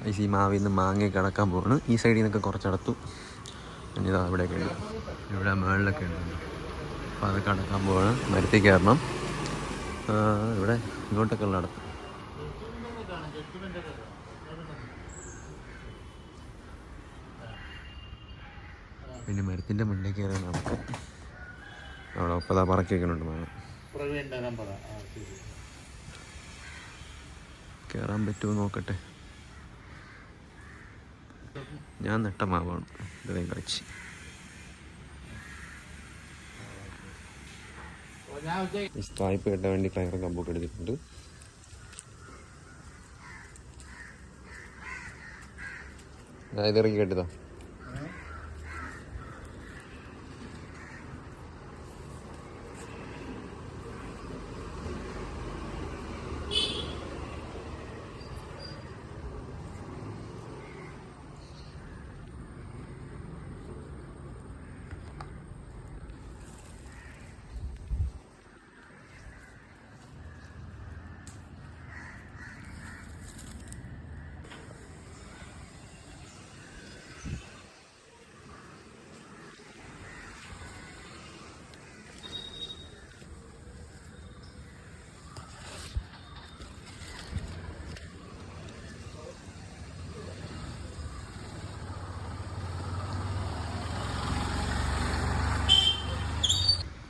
ഈ മാവിൽ നിന്ന് മാങ്ങയൊക്കെ അടക്കാൻ പോവാണ്. ഈ സൈഡിൽ നിന്നൊക്കെ കുറച്ചടത്തു. ഇനിതാ ഇവിടെയൊക്കെ ഉണ്ട്, ഇവിടെ മുകളിലൊക്കെ ഉണ്ട്. അപ്പോൾ അതൊക്കെ അടക്കാൻ പോവാണ്. മരത്തിൽ കയറണം. ഇവിടെ ഇങ്ങോട്ടൊക്കെ ഉള്ള അടത്ത്. പിന്നെ മരത്തിൻ്റെ മുന്നിൽ കയറാൻ നടക്കും. അവിടെ ഒപ്പതാ പറക്കി വെക്കുന്നുണ്ട് മാങ്ങ. കയറാൻ പറ്റുമോ നോക്കട്ടെ. ഞാൻ നട്ട മാവാണ്. ഇത്രയും കഴിച്ച് വായ്പ കിട്ടാൻ വേണ്ടി കയറും കമ്പൊക്കെ എടുത്തിട്ടുണ്ട്. ഇറങ്ങി കേട്ടതാ.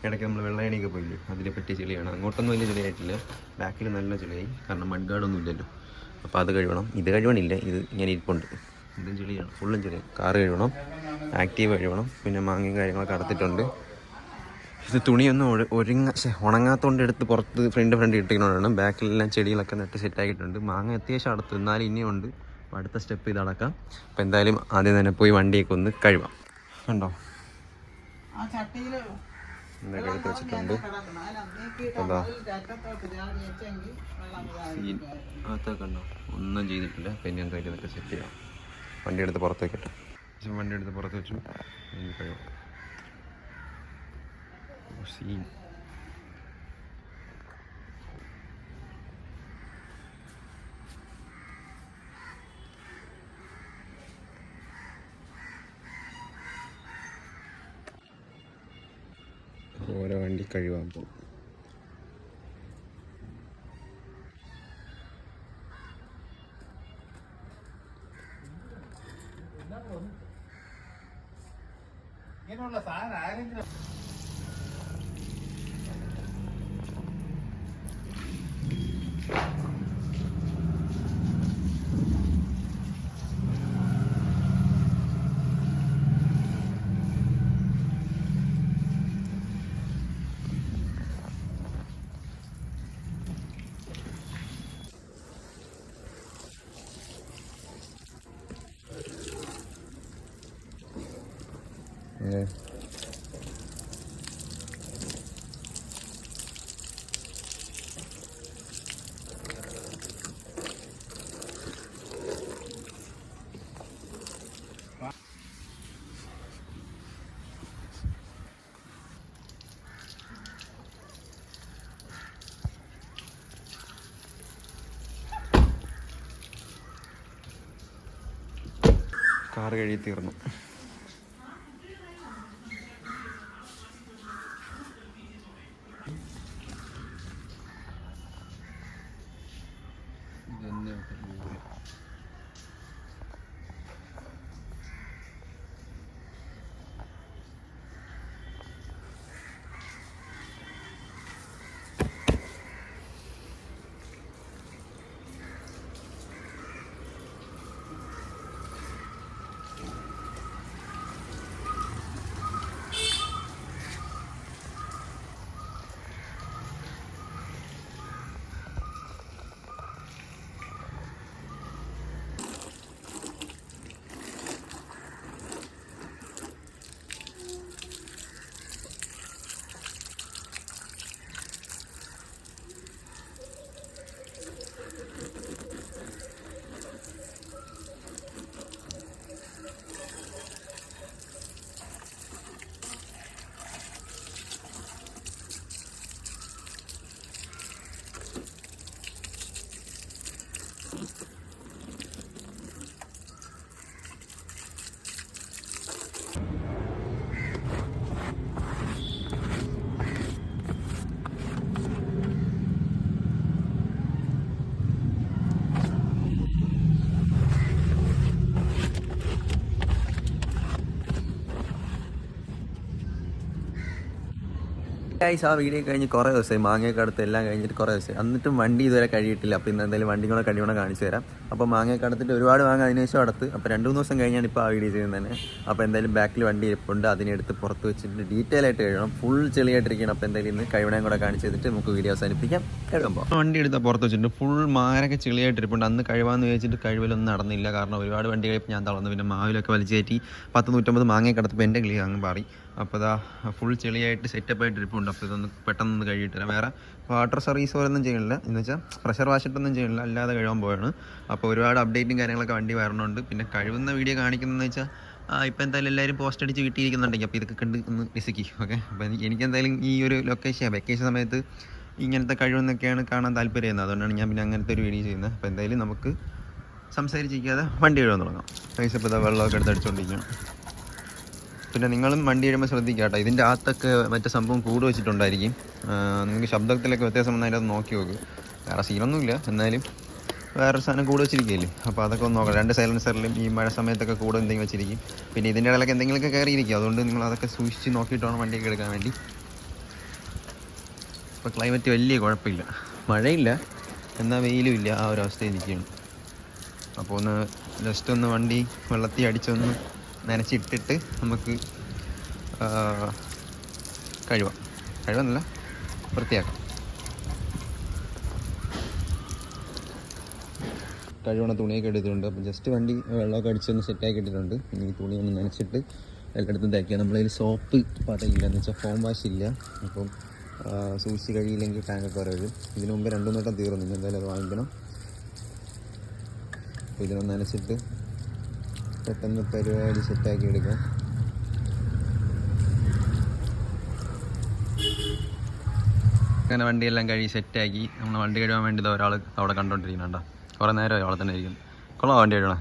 ഇടയ്ക്ക് നമ്മൾ വെള്ളയണിയൊക്കെ പോയില്ലേ, അതിനെ പറ്റിയ ചെളിയാണ്. അങ്ങോട്ടൊന്നും വലിയ ചെളിയായിട്ടില്ല, ബാക്കിൽ നല്ല ചെളിയായി. കാരണം മഡ്ഗാർഡൊന്നും ഇല്ലല്ലോ. അപ്പോൾ അത് കഴുകണം. ഇത് കഴുകണില്ല, ഇത് ഇങ്ങനെ ഇരിപ്പുണ്ട്. ഇതും ചെളിയാണ്, ഫുള്ളും ചെളിയാണ്. കാറ് കഴുകണം, ആക്റ്റീവ് കഴുകണം. പിന്നെ മാങ്ങയും കാര്യങ്ങളൊക്കെ അടത്തിട്ടുണ്ട്. ഇത് തുണിയൊന്നും ഉണങ്ങാത്തതുകൊണ്ട് എടുത്ത് പുറത്ത് ഫ്രണ്ട് ഇട്ടിരിക്കണോണ്ടാണ്. ബാക്കിലെല്ലാം ചെടികളൊക്കെ നട്ട് സെറ്റാക്കിയിട്ടുണ്ട്. മാങ്ങ അത്യാവശ്യം അടത്ത്, എന്നാലും ഇനിയുണ്ട്. അപ്പോൾ അടുത്ത സ്റ്റെപ്പ് ഇത് അടക്കാം. അപ്പോൾ എന്തായാലും ആദ്യം തന്നെ പോയി വണ്ടിയൊക്കെ ഒന്ന് കഴുകാം. കണ്ടോ, ഇതൊക്കെ എടുത്ത് വെച്ചിട്ടുണ്ട്. എന്താ അകത്തൊക്കെ ഉണ്ടോ, ഒന്നും ചെയ്തിട്ടില്ല. പിന്നെ എന്തായാലും ഇതൊക്കെ സെറ്റ് ചെയ്യാം. വണ്ടി എടുത്ത് പുറത്ത് വെക്കട്ടെ. വണ്ടി എടുത്ത് പുറത്ത് വെച്ചു. കഴിയും സീൻ. ഓരോ വണ്ടി കഴുകാൻ പോകും. ഇങ്ങനെയുള്ള സാധനം ആരെങ്കിലും കാറ് കഴുകി തീർന്നു. ഗൈസ് ആ വീഡിയോ കഴിഞ്ഞ് കുറേ ദിവസമായി, മാങ്ങയൊക്കെ അടുത്ത് എല്ലാം കഴിഞ്ഞിട്ട് കുറേ ദിവസമായി, എന്നിട്ടും വണ്ടി ഇതുവരെ കഴിയിട്ടില്ല. അപ്പോൾ ഇന്ന് എന്തായാലും വണ്ടി കൂടെ കഴിയണം കാണിച്ചു തരാം. അപ്പോൾ മാങ്ങയൊക്കെ അടുത്തിട്ട് ഒരുപാട് മാങ്ങ അതിന് ശേഷം അടുത്ത്. അപ്പോൾ 2-3 ദിവസം കഴിഞ്ഞാണ് ഇപ്പോൾ ആ വീഡിയോ ചെയ്യുന്നത് തന്നെ. അപ്പോൾ എന്തായാലും ബാക്കിൽ വണ്ടി ഇരിപ്പുണ്ട്, അതിനെടുത്ത് പുറത്ത് വെച്ചിട്ട് ഡീറ്റെയിൽ ആയിട്ട് കഴിയണം. ഫുൾ ചെളിയായിട്ടിരിക്കണം. അപ്പോൾ എന്തായാലും ഇന്ന് കഴിവണയും കൂടെ കാണിച്ചു തന്നിട്ട് നമുക്ക് വീഡിയോ അവസാനിപ്പിക്കാം. കഴിയുമ്പോൾ വണ്ടി എടുത്താൽ പുറത്ത് വെച്ചിട്ട് ഫുൾ മാരൊക്കെ ചെളിയായിട്ടിരിപ്പുണ്ട്. അന്ന് കഴിവാന്ന് ചോദിച്ചിട്ട് കഴിവലൊന്നും നടന്നില്ല. കാരണം ഒരുപാട് വണ്ടി കഴിപ്പ് ഞാൻ തളർന്നു. പിന്നെ മാവിലൊക്കെ വലിച്ചു കയറ്റി 100-150 മാങ്ങയൊക്കെ അടുത്തപ്പോൾ എൻ്റെ കിളി അങ്ങ് പാറി. അപ്പോൾ അതാ ഫുൾ ചെളിയായിട്ട് സെറ്റപ്പായിട്ട് ഇരിപ്പുണ്ട്. അപ്പോൾ ഇതൊന്ന് പെട്ടെന്ന് കഴുകിയിട്ട് തരാം. വേറെ വാട്ടർ സർവീസ് പോലൊന്നും ചെയ്യണില്ല, എന്ന് വെച്ചാൽ പ്രഷർ വാഷിട്ടൊന്നും ചെയ്യണില്ല, അല്ലാതെ കഴുകാൻ പോവാണ്. അപ്പോൾ ഒരുപാട് അപ്ഡേറ്റും കാര്യങ്ങളൊക്കെ വണ്ടി വരണുണ്ട്. പിന്നെ കഴിവുന്ന വീഡിയോ കാണിക്കുന്നതെന്ന് വെച്ചാൽ ഇപ്പോൾ എന്തായാലും എല്ലാവരും പോസ്റ്റ് അടിച്ച് കിട്ടിയിരിക്കുന്നുണ്ടെങ്കിൽ അപ്പോൾ ഇതൊക്കെ കണ്ട് ഒന്ന് വിസിക്കി. ഓക്കെ, അപ്പോൾ എനിക്കെന്തായാലും ഈ ഒരു വെക്കേഷൻ സമയത്ത് ഇങ്ങനത്തെ കഴിവെന്നൊക്കെയാണ് കാണാൻ താല്പര്യം ചെയ്യുന്നത്. അതുകൊണ്ടാണ് ഞാൻ പിന്നെ അങ്ങനത്തെ ഒരു വീഡിയോ ചെയ്യുന്നത്. അപ്പോൾ എന്തായാലും നമുക്ക് സംസാരിച്ചിരിക്കാതെ വണ്ടി കഴുകാൻ തുടങ്ങാം. പൈസ ഇപ്പോൾ വെള്ളമൊക്കെ എടുത്ത് അടിച്ചുകൊണ്ടിരിക്കുകയാണ്. പിന്നെ നിങ്ങളും വണ്ടി കഴിയുമ്പോൾ ശ്രദ്ധിക്കുക കേട്ടോ. ഇതിൻ്റെ അകത്തൊക്കെ മറ്റേ സംഭവം കൂട് വെച്ചിട്ടുണ്ടായിരിക്കും. നിങ്ങൾക്ക് ശബ്ദത്തിലൊക്കെ വ്യത്യാസം വന്നാൽ അത് നോക്കി നോക്ക്. വേറെ സീനൊന്നുമില്ല, എന്നാലും വേറൊരു സാധനം കൂട് വെച്ചിരിക്കുകയില്ലേ. അപ്പോൾ അതൊക്കെ ഒന്ന് നോക്കാം. 2 സൈലൻസറിലും ഈ മഴ സമയത്തൊക്കെ കൂടെ എന്തെങ്കിലും വെച്ചിരിക്കും. പിന്നെ ഇതിൻ്റെ ഇടയിലൊക്കെ എന്തെങ്കിലുമൊക്കെ കയറിയിരിക്കും. അതുകൊണ്ട് നിങ്ങൾ അതൊക്കെ സൂക്ഷിച്ച് നോക്കിയിട്ട് വേണം വണ്ടിയൊക്കെ എടുക്കാൻ വേണ്ടി. ഇപ്പോൾ ക്ലൈമറ്റ് വലിയ കുഴപ്പമില്ല, മഴയില്ല എന്നാൽ വെയിലും ഇല്ല, ആ ഒരു അവസ്ഥയിൽ ഇരിക്കുകയാണ്. അപ്പോൾ ഒന്ന് ജസ്റ്റ് ഒന്ന് വണ്ടി വെള്ളത്തിൽ അടിച്ചൊന്ന് നനച്ചിട്ടിട്ട് നമുക്ക് കഴിവാന്നല്ല വൃത്തിയാക്കാം. കഴിവണ തുണിയൊക്കെ എടുത്തിട്ടുണ്ട്. അപ്പം ജസ്റ്റ് വണ്ടി വെള്ളമൊക്കെ അടിച്ചൊന്ന് സെറ്റാക്കി ഇട്ടിട്ടുണ്ട്. ഇനി ഈ തുണി ഒന്ന് നനച്ചിട്ട് എല്ലായിടത്തും തേക്കുക. നമ്മളതിൽ സോപ്പ് പടയില്ല, എന്ന് വെച്ചാൽ ഫോം വാഷ് ഇല്ല. അപ്പം സൂക്ഷിച്ച് കഴിയില്ലെങ്കിൽ ടാങ്കൊക്കെ വരും. ഇതിനു മുമ്പ് 2 വട്ടം തീർന്നു. ഇനി എന്തായാലും അത് വാങ്ങിക്കണം. അപ്പോൾ ഇതിനൊന്ന് നനച്ചിട്ട് പെട്ടെന്ന് പരിപാടി സെറ്റാക്കി എടുക്കാം. അങ്ങനെ വണ്ടിയെല്ലാം കഴുകി സെറ്റാക്കി നമ്മൾ വണ്ടി കഴുകാൻ വേണ്ടി ഒരാൾ അവിടെ കണ്ടുകൊണ്ടിരിക്കുന്നുണ്ടോ. കുറേ നേരം അവിടെ തന്നെ ഇരിക്കുന്നു. കൊള്ളാം വണ്ടി കഴുകണം.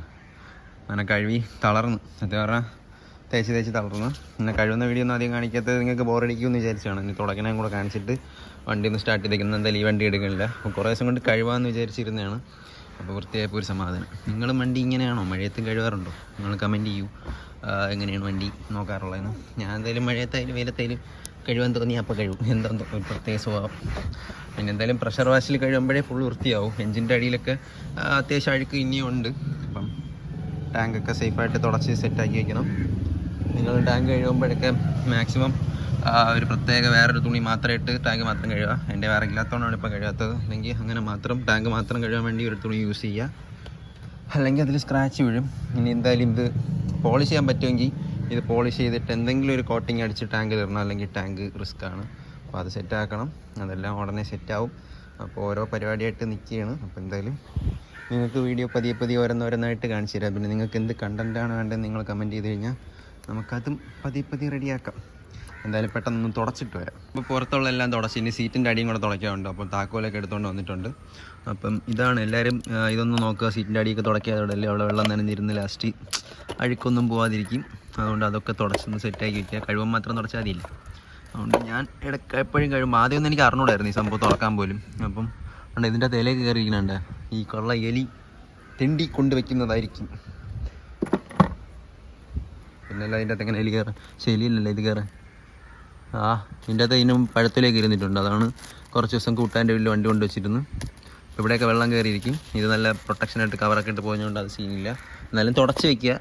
അങ്ങനെ കഴുകി തളർന്ന്, സത്യം പറഞ്ഞാൽ തേച്ച് തളർന്ന്. പിന്നെ കഴിവുന്ന വീഡിയോ ഒന്നും ആദ്യം കാണിക്കാത്തത് നിങ്ങൾക്ക് ബോറടിക്കുമെന്ന് വിചാരിച്ചാണ്. ഇനി തുടക്കണേം കൂടെ കാണിച്ചിട്ട് വണ്ടി ഒന്ന് സ്റ്റാർട്ട് ചെയ്തേക്കുന്നത്. എന്തായാലും ഈ വണ്ടി എടുക്കണില്ല. അപ്പോൾ കുറേ ദിവസം കൊണ്ട് കഴിവാമെന്ന് വിചാരിച്ചിരുന്നതാണ്. അപ്പോൾ വൃത്തിയായപ്പോൾ ഒരു സമാധാനം. നിങ്ങളും വണ്ടി ഇങ്ങനെയാണോ, മഴയത്തും കഴുകാറുണ്ടോ? നിങ്ങൾ കമൻറ്റ് ചെയ്യൂ എങ്ങനെയാണ് വണ്ടി നോക്കാറുള്ളതെന്ന്. ഞാൻ എന്തായാലും മഴയത്തായാലും വെയിലത്തായാലും കഴുകാൻ തോന്നി അപ്പോൾ കഴിവും. എന്താണെന്നോ ഒരു പ്രത്യേക സ്വഭാവം. പിന്നെ എന്തായാലും പ്രഷർ വാഷിൽ കഴിയുമ്പോഴേ ഫുൾ വൃത്തിയാവും. എഞ്ചിൻ്റെ അടിയിലൊക്കെ അത്യാവശ്യം അഴുക്ക് ഇനിയും ഉണ്ട്. അപ്പം ടാങ്കൊക്കെ സേഫായിട്ട് തുടച്ച് സെറ്റാക്കി വയ്ക്കണം. നിങ്ങൾ ടാങ്ക് കഴിയുമ്പോഴൊക്കെ മാക്സിമം ഒരു പ്രത്യേക വേറൊരു തുണി മാത്രം ഇട്ട് ടാങ്ക് മാത്രം കഴുകുക. എൻ്റെ വേറെ ഇല്ലാത്തതുകൊണ്ടാണ് ഇപ്പോൾ കഴിയാത്തത്. അല്ലെങ്കിൽ അങ്ങനെ മാത്രം ടാങ്ക് മാത്രം കഴുകാൻ വേണ്ടി ഒരു തുണി യൂസ് ചെയ്യുക. അല്ലെങ്കിൽ അതിൽ സ്ക്രാച്ച് വീഴും. ഇനി എന്തായാലും ഇത് പോളിഷ് ചെയ്യാൻ പറ്റുമെങ്കിൽ ഇത് പോളിഷ് ചെയ്തിട്ട് എന്തെങ്കിലും ഒരു കോട്ടിങ് അടിച്ച് ടാങ്ക് തീർക്കണം. അല്ലെങ്കിൽ ടാങ്ക് റിസ്ക്കാണ്. അപ്പോൾ അത് സെറ്റാക്കണം. അതെല്ലാം ഉടനെ സെറ്റാവും. അപ്പോൾ ഓരോ പരിപാടിയായിട്ട് നിൽക്കുകയാണ്. അപ്പോൾ എന്തായാലും നിങ്ങൾക്ക് വീഡിയോ പതിയെ ഓരോന്നായിട്ട് കാണിച്ചു തരാം. പിന്നെ നിങ്ങൾക്ക് എന്ത് കണ്ടൻറ്റാണ് വേണ്ടത് നിങ്ങൾ കമൻറ്റ് ചെയ്ത് കഴിഞ്ഞാൽ നമുക്കതും പതിയെ റെഡിയാക്കാം. എന്തായാലും പെട്ടെന്ന് തുടച്ചിട്ട് വരാം. അപ്പോൾ പുറത്തുള്ള എല്ലാം തുടച്ച് ഇനി സീറ്റിൻ്റെ അടിയും കൂടെ തുടയ്ക്കാറുണ്ട്. അപ്പോൾ താക്കോലൊക്കെ എടുത്തുകൊണ്ട് വന്നിട്ടുണ്ട്. അപ്പം ഇതാണ് എല്ലാവരും ഇതൊന്ന് നോക്കുക. സീറ്റിൻ്റെ അടിയൊക്കെ തുടയ്ക്കാതെ അവിടെ വെള്ളം നനഞ്ഞിരുന്ന് ലാസ്റ്റ് അഴുക്കൊന്നും പോവാതിരിക്കും. അതുകൊണ്ട് അതൊക്കെ തുടച്ചൊന്ന് സെറ്റാക്കി വയ്ക്കുക. കഴിവം മാത്രം തുടച്ചാൽ മതിയില്ല. അതുകൊണ്ട് ഞാൻ എപ്പോഴും കഴിയുമ്പോൾ ആദ്യമൊന്നും എനിക്ക് അറിഞ്ഞൂടായിരുന്നു ഈ സംഭവം തുറക്കാൻ പോലും. അപ്പം ഉണ്ട് ഇതിൻ്റെ തലയൊക്കെ കയറിയിരിക്കുന്നുണ്ട്. ഈ കൊള്ള എലി തെണ്ടി കൊണ്ട് വയ്ക്കുന്നതായിരിക്കും. പിന്നല്ല അതിൻ്റെ അകത്ത് എങ്ങനെ എലി കയറാം? ശരിയില്ലല്ലോ ഇത് കയറാൻ. ഇതിൻ്റെ അകത്ത് ഇതിനും പഴത്തിലേക്ക് ഇരുന്നിട്ടുണ്ട്. അതാണ് കുറച്ച് ദിവസം കൂട്ടാൻ്റെ വീട്ടിൽ വണ്ടി കൊണ്ട് വെച്ചിരുന്നു. ഇവിടെയൊക്കെ വെള്ളം കയറിയിരിക്കും. ഇത് നല്ല പ്രൊട്ടക്ഷനായിട്ട് കവറൊക്കെ ഇട്ട് പോയതുകൊണ്ട് അത് സീനില്ല. എന്നാലും തുടച്ച് വയ്ക്കുക.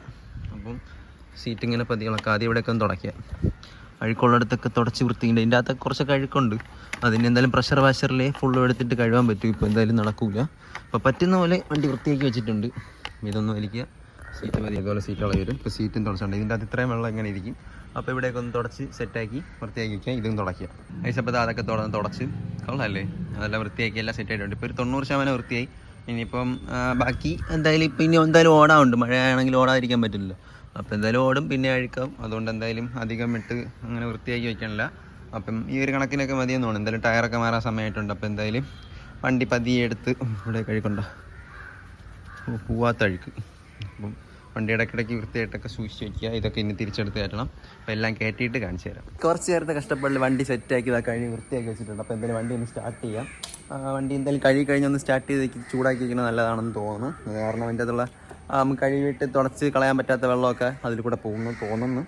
അപ്പം സീറ്റ് ഇങ്ങനെ പതികളൊക്കെ ആദ്യം ഇവിടെയൊക്കെ ഒന്ന് തുടയ്ക്കുക. അഴുക്കുള്ളിടത്തൊക്കെ തുടച്ച് വൃത്തിയുണ്ട്. ഇതിൻ്റെ അകത്തൊക്കെ കുറച്ചൊക്കെ അഴുക്കുണ്ട്. അതിന് എന്തായാലും പ്രഷർ വാഷറിലേ ഫുള്ള് എടുത്തിട്ട് കഴുകാൻ പറ്റും. ഇപ്പോൾ എന്തായാലും നടക്കില്ല. അപ്പോൾ പറ്റുന്ന പോലെ വണ്ടി വൃത്തിയാക്കി വെച്ചിട്ടുണ്ട്. ഇതൊന്നും വലിക്കുക. സീറ്റ് മതി. അതുപോലെ സീറ്റുകൾ വരും. ഇപ്പോൾ സീറ്റും തുടച്ചുണ്ട്. ഇതിൻ്റെ അകത്ത് ഇത്രയും വെള്ളം എങ്ങനെ ഇരിക്കും. അപ്പോൾ ഇവിടെയൊക്കെ ഒന്ന് തുടച്ച് സെറ്റാക്കി വൃത്തിയാക്കി വയ്ക്കുക. ഇതും തുടയ്ക്കുക. ഐസപ്പോൾ അതൊക്കെ തുടച്ച് കൊള്ളാമല്ലേ. അതെല്ലാം വൃത്തിയാക്കി എല്ലാം സെറ്റായിട്ടുണ്ട്. ഇപ്പോൾ ഒരു 90% വൃത്തിയായി. ഇനിയിപ്പം ബാക്കി എന്തായാലും ഇപ്പം ഇനി എന്തായാലും ഓടാറുണ്ട്. മഴയാണെങ്കിൽ ഓടാതിരിക്കാൻ പറ്റില്ല. അപ്പോൾ എന്തായാലും ഓടും, പിന്നെ അഴുക്കാവും. അതുകൊണ്ട് എന്തായാലും അധികം ഇട്ട് അങ്ങനെ വൃത്തിയാക്കി വയ്ക്കണില്ല. അപ്പം ഈ ഒരു കണക്കിനൊക്കെ മതിയെന്ന് തോന്നുന്നു. എന്തായാലും ടയറൊക്കെ മാറാൻ സമയമായിട്ടുണ്ട്. അപ്പോൾ എന്തായാലും വണ്ടി പതിയെ എടുത്ത് ഇവിടെ കഴുകണ്ട പോവാത്ത അഴുക്ക്. അപ്പം വണ്ടി ഇടയ്ക്കിടയ്ക്ക് വൃത്തിയായിട്ടൊക്കെ സൂക്ഷിച്ച് വയ്ക്കുക. ഇതൊക്കെ ഇനി തിരിച്ചെടുത്ത് കയറ്റണം. അപ്പോൾ എല്ലാം കയറ്റിയിട്ട് കാണിച്ചു തരാം. കുറച്ച് നേരത്തെ കഷ്ടപ്പെട്ട് വണ്ടി സെറ്റാക്കി കഴുകി വൃത്തിയാക്കി വെച്ചിട്ടുണ്ട്. അപ്പോൾ എന്തായാലും വണ്ടി ഒന്ന് സ്റ്റാർട്ട് ചെയ്യാം. വണ്ടി എന്തായാലും കഴുകി കഴിഞ്ഞൊന്ന് സ്റ്റാർട്ട് ചെയ്ത് ചൂടാക്കി വയ്ക്കുന്നത് നല്ലതാണെന്ന് തോന്നുന്നു. കാരണം അതിൻ്റെ അതുള്ള കഴുകിയിട്ട് തുടച്ച് കളയാൻ പറ്റാത്ത വെള്ളമൊക്കെ അതിൽ കൂടെ തോന്നുന്നു.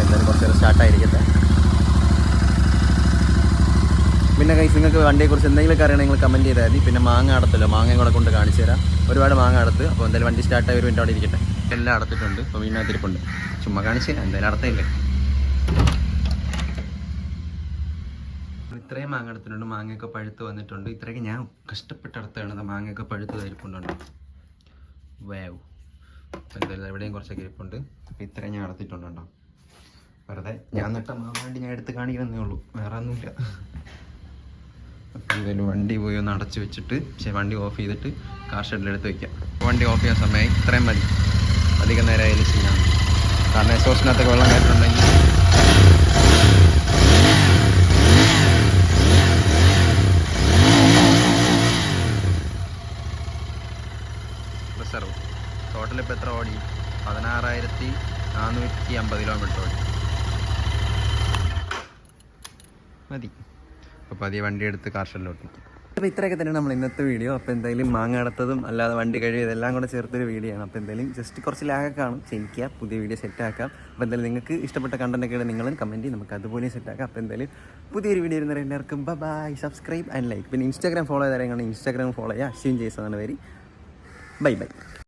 എന്തായാലും കുറച്ച് നേരം സ്റ്റാർട്ടായിരിക്കട്ടെ. പിന്നെ കൈസ് നിങ്ങൾക്ക് വണ്ടിയെക്കുറിച്ച് എന്തെങ്കിലുമൊക്കെ അറിയണമെങ്കിൽ നിങ്ങൾ കമൻറ്റ് ചെയ്താൽ മതി. പിന്നെ മാങ്ങ അടത്തല്ലോ, മാങ്ങയും കൂടെ കൊണ്ട് കാണിച്ചു തരാം. ഒരുപാട് മാങ്ങ അടത്ത്. അപ്പോൾ എന്തായാലും വണ്ടി സ്റ്റാർട്ടായി ഒരു മിനിറ്റ് അവിടെ ഇരിക്കട്ടെ. എല്ലാം അടത്തിട്ടുണ്ട്. ഇപ്പോൾ വീടിനകത്തിരിപ്പുണ്ട്. ചുമ്മാ കാണിച്ചു തരാം, എന്തായാലും അടത്തയില്ലേ. ഇത്രയും മാങ്ങ എടുത്തിട്ടുണ്ട്. മാങ്ങയൊക്കെ പഴുത്ത് വന്നിട്ടുണ്ട്. ഇത്രയൊക്കെ ഞാൻ കഷ്ടപ്പെട്ട് അടുത്താണ്. മാങ്ങയൊക്കെ പഴുത്ത് ഇരിപ്പുണ്ടുണ്ട്. വേവ് അപ്പോൾ എന്തായാലും എവിടെയും കുറച്ചൊക്കെ ഇരിപ്പുണ്ട്. അപ്പോൾ ഇത്രയും ഞാൻ അടത്തിട്ടുണ്ടോ. വെറുതെ ഞാൻ നട്ട മാങ്ങാണ്ടി ഞാൻ എടുത്ത് കാണിക്കുന്നേ ഉള്ളൂ, വേറെ ഒന്നുമില്ല. അപ്പോൾ എന്തായാലും വണ്ടി പോയി ഒന്ന് അടച്ചു വെച്ചിട്ട് വണ്ടി ഓഫ് ചെയ്തിട്ട് കാർ ഷെഡിലെടുത്ത് വയ്ക്കാം. വണ്ടി ഓഫ് ചെയ്യാൻ സമയമായി. ഇത്രയും മതി, അധികം നേരം അതിൽ ചെയ്യാം. കാരണം എക്സോസിനകത്തൊക്കെ വെള്ളം കയറ്റുന്നുണ്ടെങ്കിൽ റിസർവ് ടോട്ടൽ ഇപ്പോൾ എത്ര ഓടി? 16,450 കിലോമീറ്റർ ഓടി മതി. അപ്പോൾ പതിയെ വണ്ടി എടുത്ത് കാർ ഷെഡിലോട്ട്. അപ്പോൾ ഇത്രയൊക്കെ തന്നെയാണ് നമ്മൾ ഇന്നത്തെ വീഡിയോ. അപ്പോൾ എന്തായാലും മാങ്ങ അടത്തതും അല്ലാതെ വണ്ടി കഴിയും ഇതെല്ലാം കൂടെ ചേർത്തൊരു വീഡിയോ ആണ്. അപ്പോൾ എന്തായാലും ജസ്റ്റ് കുറച്ച് ലാഗൊക്കെ കാണും, ക്ഷമിക്കുക. പുതിയ വീഡിയോ സെറ്റാക്കാം. അപ്പോൾ എന്തായാലും നിങ്ങൾക്ക് ഇഷ്ടപ്പെട്ട കണ്ടൻറ്റൊക്കെ നിങ്ങളും കമൻറ്റ് ചെയ്യും, നമുക്ക് അതുപോലെ സെറ്റാക്കാം. അപ്പോൾ എന്തായാലും പുതിയൊരു വീഡിയോ ഇരുന്ന എല്ലാവർക്കും ബൈ, സബ്സ്ക്രൈബ് ആൻഡ് ലൈക്ക്. പിന്നെ ഇൻസ്റ്റാഗ്രാം ഫോളോ ചെയ്താൽ ഇൻസ്റ്റാഗ്രാം ഫോളോ ചെയ്യുക. അശ്വിൻ ജയ്സ് എന്നാണ് പേര്. Bye bye.